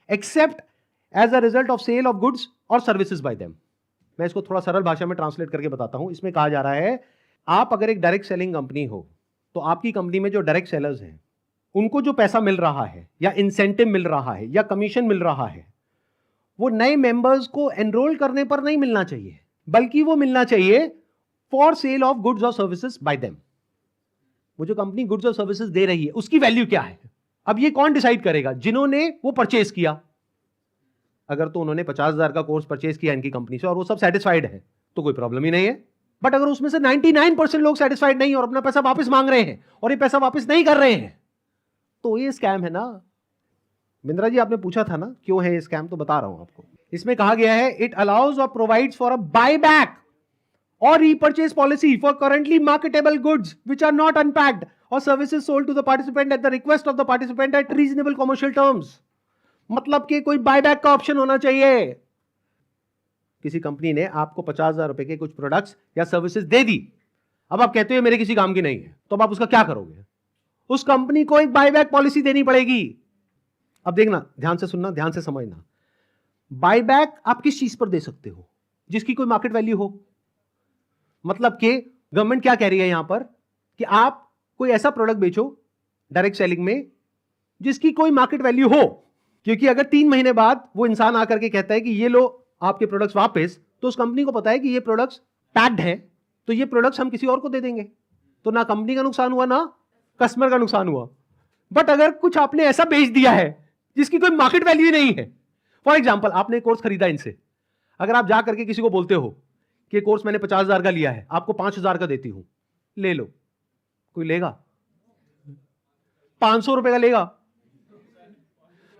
except as a result of sale of goods or services by them. मैं इसको थोड़ा सरल भाषा में ट्रांसलेट करके बताता हूं. इसमें कहा जा रहा है, आप अगर एक डायरेक्ट सेलिंग कंपनी हो तो आपकी कंपनी में जो डायरेक्ट सेलर्स हैं उनको जो पैसा मिल रहा है या इंसेंटिव मिल रहा है या कमीशन मिल रहा है वो नए मेंबर्स को एनरोल करने पर नहीं मिलना चाहिए, बल्कि वो मिलना चाहिए फॉर सेल ऑफ गुड्स और सर्विसेज बाय देम. वो जो कंपनी गुड्स और सर्विसेज दे रही है उसकी वैल्यू क्या है. अब ये कौन डिसाइड करेगा? जिन्होंने वो परचेज किया. अगर तो उन्होंने 50,000 का कोर्स परचेज किया इनकी कंपनी से और वो सब सेटिस्फाइड है तो कोई प्रॉब्लम ही नहीं है. बट अगर उसमें से 99% लोग सेटिस्फाइड नहीं और अपना पैसा वापस मांग रहे हैं और ये पैसा वापस नहीं कर रहे हैं तो ये स्कैम है ना. बिंद्रा जी आपने पूछा था ना क्यों है ये स्कैम, तो बता रहा हूं आपको. इसमें कहा गया है इट अलाउज और provides for a buy back or repurchase policy for currently marketable goods which are not unpacked or services sold to the participant at the request of the participant at reasonable commercial terms. मतलब कि कोई buyback का option होना चाहिए. किसी company ने आपको 50,000 रुपए के कुछ प्रोडक्ट्स या सर्विसेज दे दी. अब आप कहते हो मेरे किसी काम की नहीं है, तो अब आप उसका क्या करोगे? उस कंपनी को एक बायबैक पॉलिसी देनी पड़ेगी. अब देखना, ध्यान से सुनना, ध्यान से समझना. बायबैक आप किस चीज पर दे सकते हो? जिसकी कोई मार्केट वैल्यू हो. मतलब कि गवर्नमेंट क्या कह रही है यहां पर कि आप कोई ऐसा प्रोडक्ट बेचो डायरेक्ट सेलिंग में जिसकी कोई मार्केट वैल्यू हो. क्योंकि अगर 3 महीने बाद वो इंसान आकर के कहता है कि ये लो आपके प्रोडक्ट्स वापस, तो उस कंपनी को पता है कि ये प्रोडक्ट्स पैक्ड है, तो ये प्रोडक्ट्स हम किसी और को दे देंगे. तो ना कंपनी का नुकसान हुआ ना कस्टमर का नुकसान हुआ. बट अगर कुछ आपने ऐसा बेच दिया है जिसकी कोई मार्केट वैल्यू नहीं है, फॉर एग्जाम्पल आपने कोर्स खरीदा इनसे, अगर आप जा करके किसी को बोलते हो कि कोर्स मैंने 50,000 का लिया है, आपको 5,000 का देती हूं, ले लो, कोई लेगा? 500 रुपए का लेगा?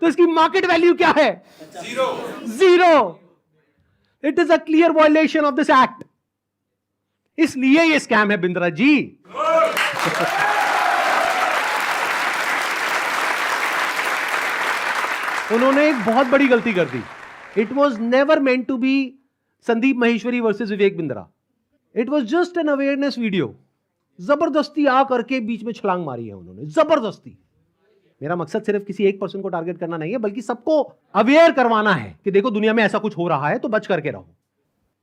तो इसकी मार्केट वैल्यू क्या है? Zero. It is a clear violation of this act. इसलिए ये स्कैम है बिंद्रा जी. उन्होंने एक बहुत बड़ी गलती कर दी. It was never meant to be Sandeep Maheshwari versus Vivek Bindra. It was just an awareness video. जबरदस्ती आकर के बीच में छलांग मारी है उन्होंने, जबरदस्ती. मेरा मकसद सिर्फ किसी एक पर्सन को टारगेट करना नहीं है, बल्कि सबको अवेयर करवाना है कि देखो दुनिया में ऐसा कुछ हो रहा है, तो बच करके रहो.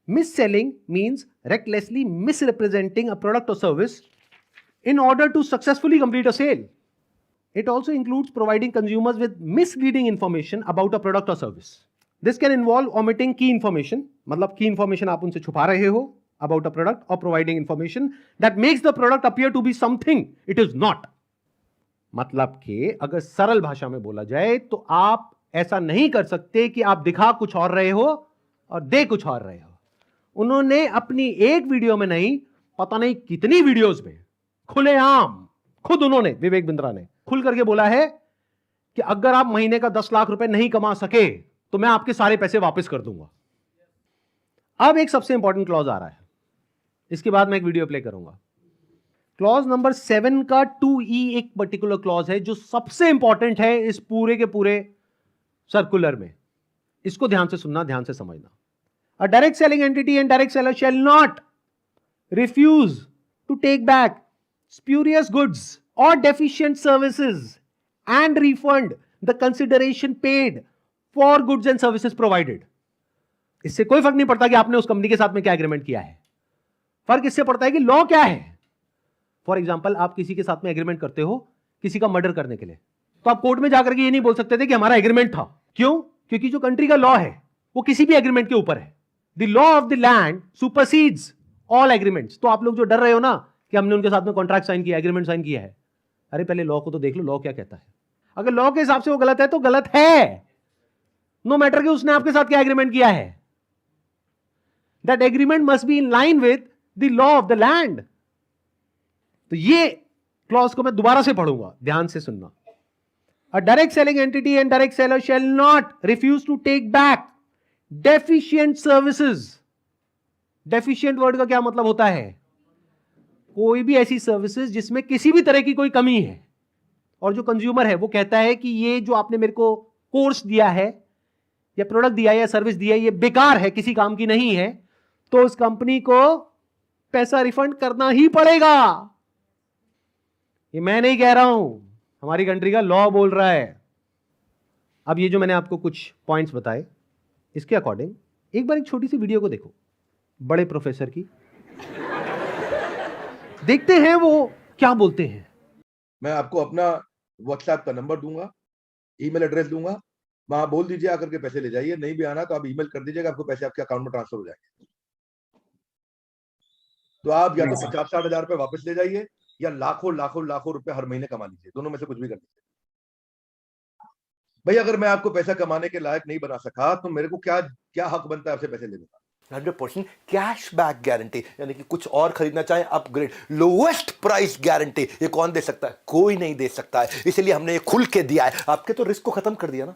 Misselling means recklessly misrepresenting a product और service in order to successfully complete a sale. It also includes providing consumers with misleading information about a product or service. This can involve omitting key information, मतलब key information आप उनसे छुपा रहे हो about a product, or providing information that makes the product appear to be something it is not. मतलब कि अगर सरल भाषा में बोला जाए तो आप ऐसा नहीं कर सकते कि आप दिखा कुछ और रहे हो और दे कुछ और रहे हो. उन्होंने अपनी एक वीडियो में नहीं, पता नहीं कितनी वीडियोस में खुलेआम खुद उन्होंने, विवेक बिंद्रा ने खुल करके बोला है कि अगर आप महीने का 10 लाख रुपए नहीं कमा सके तो मैं आपके सारे पैसे वापस कर दूंगा. अब एक सबसे इंपॉर्टेंट क्लॉज आ रहा है, इसके बाद मैं एक वीडियो प्ले करूंगा. क्लॉज नंबर 7 का 2E एक पर्टिकुलर क्लॉज है जो सबसे इंपॉर्टेंट है इस पूरे के पूरे सर्कुलर में. इसको ध्यान से सुनना, ध्यान से समझना. A direct selling entity and direct seller shall not refuse to take back spurious goods or deficient services and refund the consideration paid for goods and services provided. इससे कोई फर्क नहीं पड़ता कि आपने उस कंपनी के साथ में क्या एग्रीमेंट किया है. फर्क इससे पड़ता है कि लॉ क्या है. फॉर एग्जांपल आप किसी के साथ में एग्रीमेंट करते हो किसी का मर्डर करने के लिए, तो आप कोर्ट में जाकर के ये नहीं बोल सकते थे कि हमारा एग्रीमेंट था. क्यों? क्योंकि जो कंट्री का लॉ है वो किसी भी एग्रीमेंट के ऊपर है. The law of the land supersedes all agreements. तो आप लोग जो डर रहे हो ना कि हमने उनके साथ में कॉन्ट्रैक्ट साइन किया, एग्रीमेंट साइन किया है, अरे पहले लॉ को तो देख लो, लॉ क्या कहता है. अगर लॉ के हिसाब से वो गलत है तो गलत है, नो मैटर कि उसने आपके साथ क्या एग्रीमेंट किया है. That agreement must be in line with the law of the land. तो ये क्लॉज को मैं दोबारा से पढ़ूंगा, ध्यान से सुनना. A direct selling entity and direct seller shall not refuse to take back deficient services. Deficient word का क्या मतलब होता है? कोई भी ऐसी सर्विसेज जिसमें किसी भी तरह की कोई कमी है और जो कंज्यूमर है वो कहता है कि ये जो आपने मेरे को कोर्स दिया है या प्रोडक्ट दिया है या सर्विस दिया है ये बेकार है, किसी काम की नहीं है, तो उस कंपनी को पैसा रिफंड करना ही पड़ेगा. ये मैं नहीं कह रहा हूं, हमारी कंट्री का लॉ बोल रहा है. अब ये जो मैंने आपको कुछ पॉइंट्स बताए, इसके अकॉर्डिंग एक बार एक छोटी सी वीडियो को देखो बड़े प्रोफेसर की, देखते हैं वो क्या बोलते हैं। मैं आपको अपना व्हाट्सएप का नंबर दूंगा, ईमेल एड्रेस दूंगा, वहां बोल दीजिए आकर के पैसे ले जाइए। नहीं भी आना तो आप ईमेल कर दीजिएगा, आपको पैसे आपके अकाउंट में ट्रांसफर हो जाएंगे। तो आप या तो 50-60 हजार रुपए वापस ले जाइए या लाखों लाखों लाखों रुपए हर महीने कमा लीजिए, दोनों में से कुछ भी कर लीजिए। भाई अगर मैं आपको पैसा कमाने के लायक नहीं बना सका तो मेरे को क्या हक बनता है आपसे पैसे लेने का? 100% कैश बैक गारंटी, यानी कि कुछ और खरीदना चाहे अपग्रेड, लोवेस्ट प्राइस गारंटी, ये कौन दे सकता है? कोई नहीं दे सकता है, इसलिए हमने ये खुल के दिया है। आपके तो रिस्क को खत्म कर दिया ना,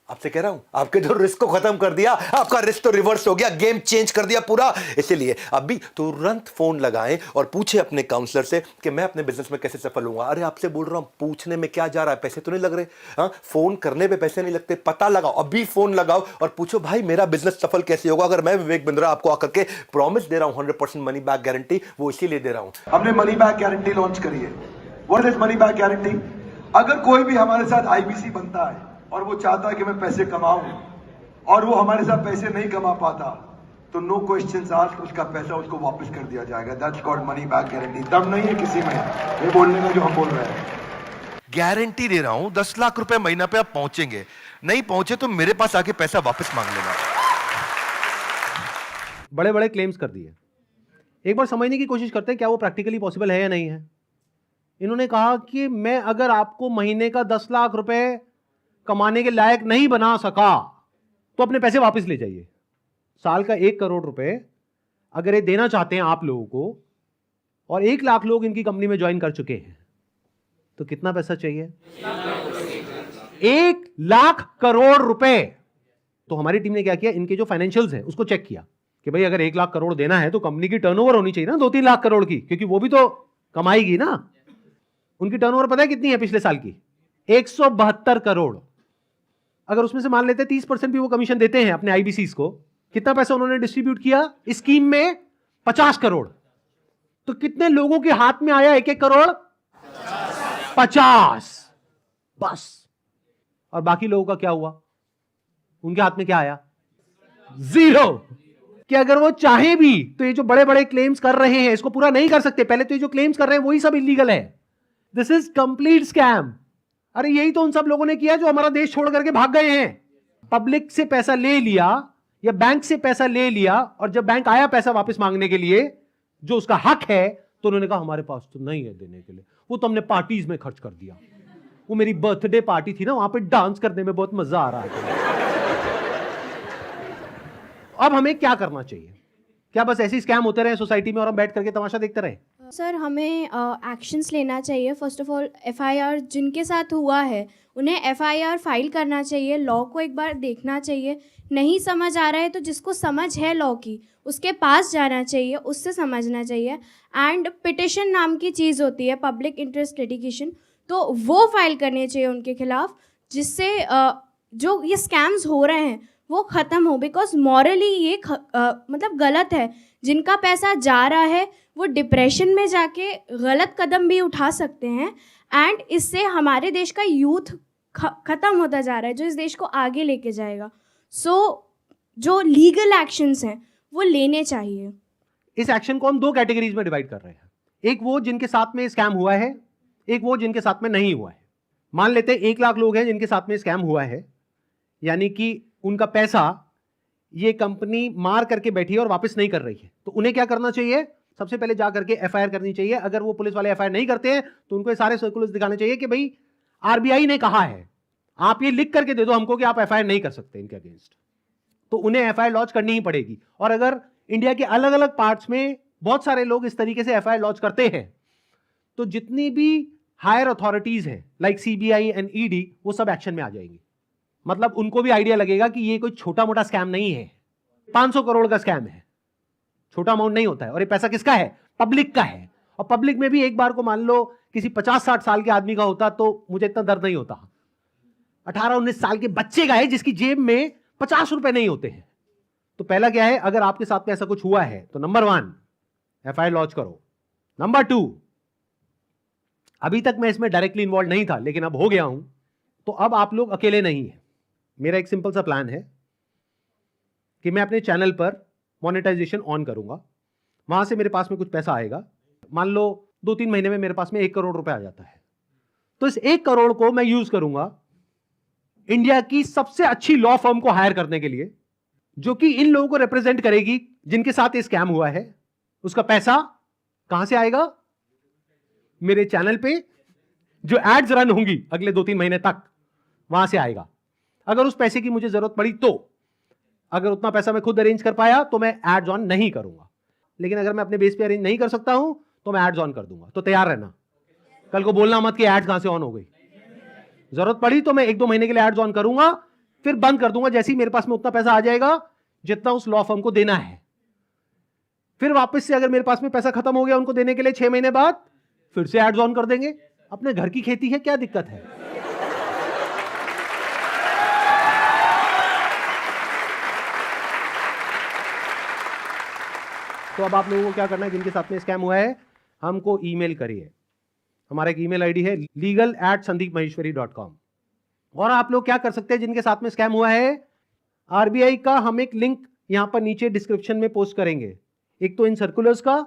आपसे कह रहा हूं, आपके जो रिस्क को खत्म कर दिया, आपका रिस्क तो रिवर्स हो गया, गेम चेंज कर दिया पूरा। इसीलिए अभी तुरंत फोन लगाएं और पूछे अपने काउंसलर से कि मैं अपने बिजनेस में कैसे सफल होऊंगा। अरे आपसे बोल रहा हूं, पूछने में क्या जा रहा है, पैसे तो नहीं लग रहे। हाँ, फोन करने पे पैसे नहीं लगते, पता लगाओ, अभी फोन लगाओ और पूछो भाई मेरा बिजनेस सफल कैसे होगा। अगर मैं विवेक बिंद्रा आपको आकर के प्रॉमिस दे रहा हूं 100% मनी बैक गारंटी, वो इसीलिए दे रहा हूं। हमने मनी बैक गारंटी लॉन्च करी है। What is money back guarantee? अगर कोई भी हमारे साथ आईबीसी बनता है और वो चाहता है कि मैं पैसे कमाऊं और वो हमारे साथ पैसे नहीं कमा पाता, तो नो क्वेश्चंस आस्क्ड, उसका पैसा उसको वापस कर दिया जाएगा। That's called money back guarantee. दम नहीं है किसी में ये बोलने में जो हम बोल रहे हैं। गारंटी दे रहा हूं 10 लाख रुपए महीना पे आप पहुंचेंगे, नहीं पहुंचे तो मेरे पास आके पैसा वापस मांग लेना। बड़े बड़े क्लेम्स कर दिए, एक बार समझने की कोशिश करते हैं क्या वो प्रैक्टिकली पॉसिबल है या नहीं है। इन्होंने कहा कि मैं अगर आपको महीने का 10 लाख रुपए कमाने के लायक नहीं बना सका तो अपने पैसे वापस ले जाइए। साल का 1 करोड़ रुपए अगर ये देना चाहते हैं आप लोगों को, और 1 लाख लोग इनकी कंपनी में ज्वाइन कर चुके हैं, तो कितना पैसा चाहिए? 1 लाख करोड़ रुपए। तो हमारी टीम ने क्या किया, इनके जो फाइनेंशियल्स हैं उसको चेक किया कि भाई अगर 1 लाख करोड़ देना है तो कंपनी की टर्नओवर होनी चाहिए ना 2-3 लाख करोड़ की, क्योंकि वो भी तो कमाएगी ना। उनकी टर्नओवर पता है कितनी है पिछले साल की? 172 करोड़। अगर उसमें से मान लेते 30% भी वो कमीशन देते हैं अपने आईबीसीज को, कितना पैसा उन्होंने डिस्ट्रीब्यूट किया इस स्कीम में? 50 करोड़। तो कितने लोगों के हाथ में आया 1-1 करोड़? 50 बस। और बाकी लोगों का क्या हुआ? उनके हाथ में क्या आया? 0। कि अगर वो चाहे भी तो ये जो बड़े बड़े क्लेम्स कर रहे हैं इसको पूरा नहीं कर सकते। पहले तो ये जो क्लेम्स कर रहे हैं वही सब इलीगल है। This is complete scam. अरे यही तो उन सब लोगों ने किया जो हमारा देश छोड़ करके भाग गए हैं। पब्लिक से पैसा ले लिया या बैंक से पैसा ले लिया, और जब बैंक आया पैसा वापस मांगने के लिए जो उसका हक है, तो उन्होंने कहा हमारे पास तो नहीं है देने के लिए, वो तो हमने पार्टीज में खर्च कर दिया। वो मेरी बर्थडे पार्टी थी ना, वहां पे डांस करने में बहुत मजा आ रहा था। अब हमें क्या करना चाहिए? क्या बस ऐसे स्कैम होते रहे सोसाइटी में और हम बैठ करके तमाशा देखते रहे? सर हमें एक्शंस लेना चाहिए। फर्स्ट ऑफ ऑल एफआईआर जिनके साथ हुआ है उन्हें एफआईआर फाइल करना चाहिए। लॉ को एक बार देखना चाहिए। नहीं समझ आ रहा है तो जिसको समझ है लॉ की उसके पास जाना चाहिए, उससे समझना चाहिए। एंड पिटिशन नाम की चीज़ होती है, पब्लिक इंटरेस्ट लिटिगेशन, तो वो फाइल करनी चाहिए उनके खिलाफ, जिससे जो ये स्कैम्स हो रहे हैं वो ख़त्म हो। बिकॉज मॉरली ये मतलब गलत है। जिनका पैसा जा रहा है वो डिप्रेशन में जाके गलत कदम भी उठा सकते हैं, एंड इससे हमारे देश का यूथ ख़त्म होता जा रहा है जो इस देश को आगे लेके जाएगा। सो जो लीगल एक्शंस हैं वो लेने चाहिए। इस एक्शन को हम 2 कैटेगरीज में डिवाइड कर रहे हैं। एक वो जिनके साथ में स्कैम हुआ है, एक वो जिनके साथ में नहीं हुआ है। मान लेते हैं 1 लाख लोग हैं जिनके साथ में स्कैम हुआ है, यानी कि उनका पैसा ये कंपनी मार करके बैठी है और वापस नहीं कर रही है। तो उन्हें क्या करना चाहिए? सबसे पहले जा करके एफआईआर करनी चाहिए। अगर वो पुलिस वाले एफआईआर नहीं करते हैं तो उनको सारे सर्कुलर्स दिखाने चाहिए कि भाई आरबीआई ने कहा है, आप ये लिख करके दे दो हमको कि आप एफआईआर नहीं कर सकते इनके अगेंस्ट। तो उन्हें एफआईआर लॉन्च करनी ही पड़ेगी। और अगर इंडिया के अलग अलग पार्ट्स में बहुत सारे लोग इस तरीके से एफआईआर लॉन्च करते हैं, तो जितनी भी हायर अथॉरिटीज हैं लाइक सीबीआई एंड ईडी, वो सब एक्शन में आ जाएंगी। मतलब उनको भी आइडिया लगेगा कि ये कोई छोटा मोटा स्कैम नहीं है, 500 करोड़ का स्कैम है, छोटा अमाउंट नहीं होता है। और ये पैसा किसका है? पब्लिक का है। और पब्लिक में भी एक बार को मान लो किसी 50-60 साल के आदमी का होता तो मुझे इतना दर्द नहीं होता। 18-19 साल के बच्चे का है जिसकी जेब में 50 रुपए नहीं होते हैं। तो पहला क्या है, अगर आपके साथ में ऐसा कुछ हुआ है तो नंबर 1 एफआईआर लॉन्च करो। नंबर 2, अभी तक मैं इसमें डायरेक्टली इन्वॉल्व नहीं था लेकिन अब हो गया हूं, तो अब आप लोग अकेले नहीं हैं। मेरा एक सिंपल सा प्लान है कि मैं अपने चैनल पर मोनेटाइजेशन ऑन करूंगा, वहां से मेरे पास में कुछ पैसा आएगा। मान लो 2-3 महीने में मेरे पास में 1 करोड़ रुपए आ जाता है, तो इस 1 करोड़ को मैं यूज करूंगा इंडिया की सबसे अच्छी लॉ फर्म को हायर करने के लिए, जो कि इन लोगों को रिप्रेजेंट करेगी जिनके साथ ये स्कैम हुआ है। उसका पैसा कहां से आएगा? मेरे चैनल पे जो एड्स रन होंगी अगले 2-3 महीने तक, वहां से आएगा। अगर उस पैसे की मुझे जरूरत पड़ी तो, अगर उतना पैसा मैं खुद अरेंज कर पाया तो मैं एड्स ऑन नहीं करूंगा, लेकिन अगर मैं अपने बेस पे अरेंज नहीं कर सकता हूं तो मैं एड्स ऑन कर दूंगा। तो तैयार रहना, कल को बोलना मत कि एड्स कहां से ऑन हो गई। जरूरत पड़ी तो मैं 1-2 महीने के लिए एड्स ऑन करूंगा, फिर बंद कर दूंगा जैसे ही मेरे पास में उतना पैसा आ जाएगा जितना उस लॉ फर्म को देना है। फिर वापस से अगर मेरे पास में पैसा खत्म हो गया उनको देने के लिए 6 महीने बाद, फिर से एड्स ऑन कर देंगे। अपने घर की खेती है, क्या दिक्कत है? तो अब आप लोगों को क्या करना है, जिनके साथ में स्कैम हुआ है, हमको ईमेल करिए। हमारा एक ईमेल आईडी है legal@sandeepmaheshwari.com। और आप लोग क्या कर सकते हैं जिनके साथ में स्कैम हुआ है, आरबीआई का हम एक लिंक यहां पर नीचे डिस्क्रिप्शन में पोस्ट करेंगे, एक तो इन सर्कुलर्स का,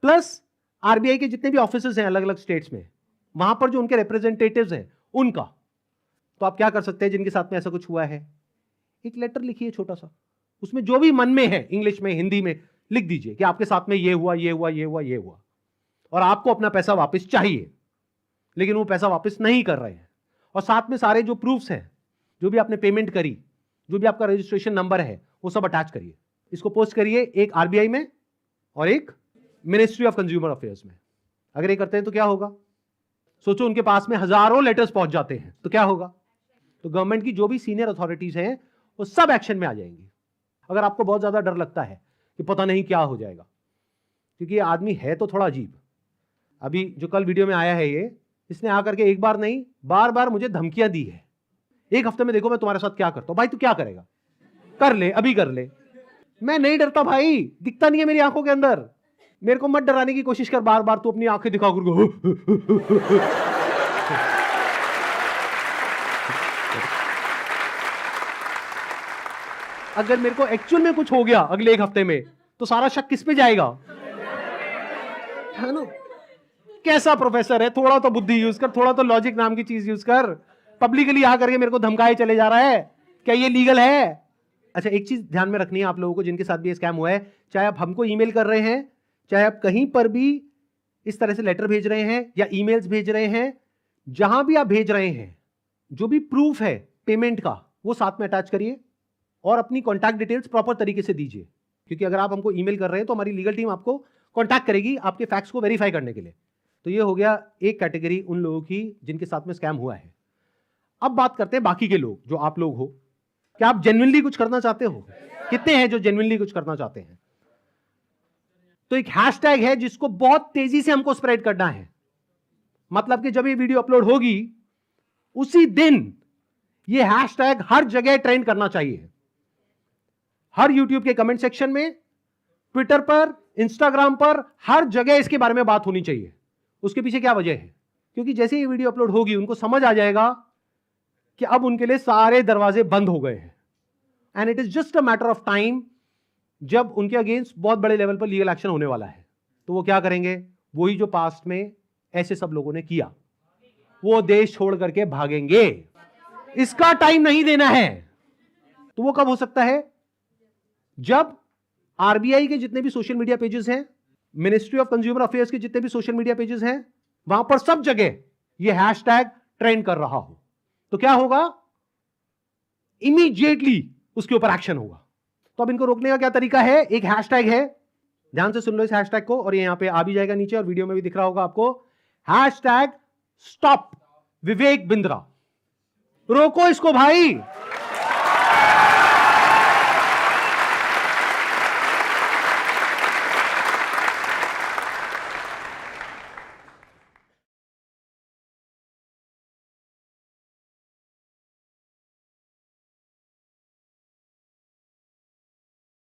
प्लस आरबीआई के जितने भी ऑफिसेज हैं अलग अलग स्टेट्स में, वहां पर जो उनके रिप्रेजेंटेटिव्स हैं उनका। तो आप क्या कर सकते हैं जिनके साथ में ऐसा कुछ हुआ है, एक लेटर लिखिए छोटा सा, उसमें जो भी मन में है इंग्लिश में हिंदी में लिख दीजिए कि आपके साथ में ये हुआ, ये हुआ, ये हुआ, ये हुआ, और आपको अपना पैसा वापस चाहिए, लेकिन वो पैसा वापस नहीं कर रहे हैं। और साथ में सारे जो प्रूफ्स हैं, जो भी आपने पेमेंट करी, जो भी आपका रजिस्ट्रेशन नंबर है, वो सब अटैच करिए। इसको पोस्ट करिए, एक आरबीआई में और एक मिनिस्ट्री ऑफ कंज्यूमर अफेयर्स में। अगर ये करते हैं तो क्या होगा, सोचो उनके पास में हजारों लेटर्स पहुंच जाते हैं तो क्या होगा? तो गवर्नमेंट की जो भी सीनियर अथॉरिटीज हैं वो सब एक्शन में आ जाएंगी। अगर आपको बहुत ज्यादा डर लगता है कि पता नहीं क्या हो जाएगा, क्योंकि ये आदमी है तो थोड़ा अजीब। अभी जो कल वीडियो में आया है ये, इसने आकर के एक बार नहीं बार बार मुझे धमकियां दी है, 1 हफ्ते में देखो मैं तुम्हारे साथ क्या करता हूं। भाई तू क्या करेगा, कर ले, अभी कर ले। मैं नहीं डरता भाई, दिखता नहीं है मेरी आंखों के अंदर। मेरे को मत डराने की कोशिश कर बार बार, तू अपनी आंखें दिखा कर। अगर मेरे को एक्चुअल में कुछ हो गया अगले 1 हफ्ते में, तो सारा शक किस पे जाएगा? है ना? कैसा प्रोफेसर है, थोड़ा तो बुद्धि यूज कर, थोड़ा तो लॉजिक नाम की चीज यूज कर। पब्लिकली आकर के मेरे को धमकाए चले जा रहा है, क्या ये लीगल है? अच्छा, एक चीज ध्यान में रखनी है आप लोगों को जिनके साथ भी स्कैम हुआ है, चाहे आप हमको ईमेल कर रहे हैं, चाहे आप कहीं पर भी इस तरह से लेटर भेज रहे हैं या ईमेल्स भेज रहे हैं, जहां भी आप भेज रहे हैं, जो भी प्रूफ है पेमेंट का वो साथ में अटैच करिए और अपनी कॉन्टैक्ट डिटेल्स प्रॉपर तरीके से दीजिए। क्योंकि अगर आप हमको ईमेल कर रहे हैं तो हमारी लीगल टीम आपको कॉन्टैक्ट करेगी आपके फैक्ट्स को वेरीफाई करने के लिए। तो ये हो गया एक कैटेगरी उन लोगों की जिनके साथ में स्कैम हुआ है। अब बात करते हैं बाकी के लोग, जो आप लोग हो। क्या आप जेन्युइनली कुछ करना चाहते हो? कितने हैं जो जेन्युइनली कुछ करना चाहते हैं? तो एक हैशटैग है जिसको बहुत तेजी से हमको स्प्रेड करना है। मतलब कि जब ये वीडियो अपलोड होगी उसी दिन ये हैशटैग हर जगह ट्रेंड करना चाहिए। हर यूट्यूब के कमेंट सेक्शन में, ट्विटर पर, इंस्टाग्राम पर, हर जगह इसके बारे में बात होनी चाहिए। उसके पीछे क्या वजह है? क्योंकि जैसे ये वीडियो अपलोड होगी उनको समझ आ जाएगा कि अब उनके लिए सारे दरवाजे बंद हो गए हैं, and it is just a matter of time जब उनके अगेंस्ट बहुत बड़े लेवल पर लीगल एक्शन होने वाला है। तो वो क्या करेंगे? वही जो पास्ट में ऐसे सब लोगों ने किया, वो देश छोड़ करके भागेंगे। इसका टाइम नहीं देना है। तो वो कब हो सकता है? जब आरबीआई के जितने भी सोशल मीडिया पेजेस हैं, मिनिस्ट्री ऑफ कंज्यूमर अफेयर्स के जितने भी सोशल मीडिया पेजेस हैं, वहां पर सब जगह ये हैशटैग ट्रेंड कर रहा हो। तो क्या होगा? इमीडिएटली उसके ऊपर एक्शन होगा। तो अब इनको रोकने का क्या तरीका है? एक हैशटैग है, ध्यान से सुन लो इस हैशटैग को, और ये यहां पे आ भी जाएगा नीचे और वीडियो में भी दिख रहा होगा आपको। Hashtag stop Vivek Bindra. रोको इसको भाई।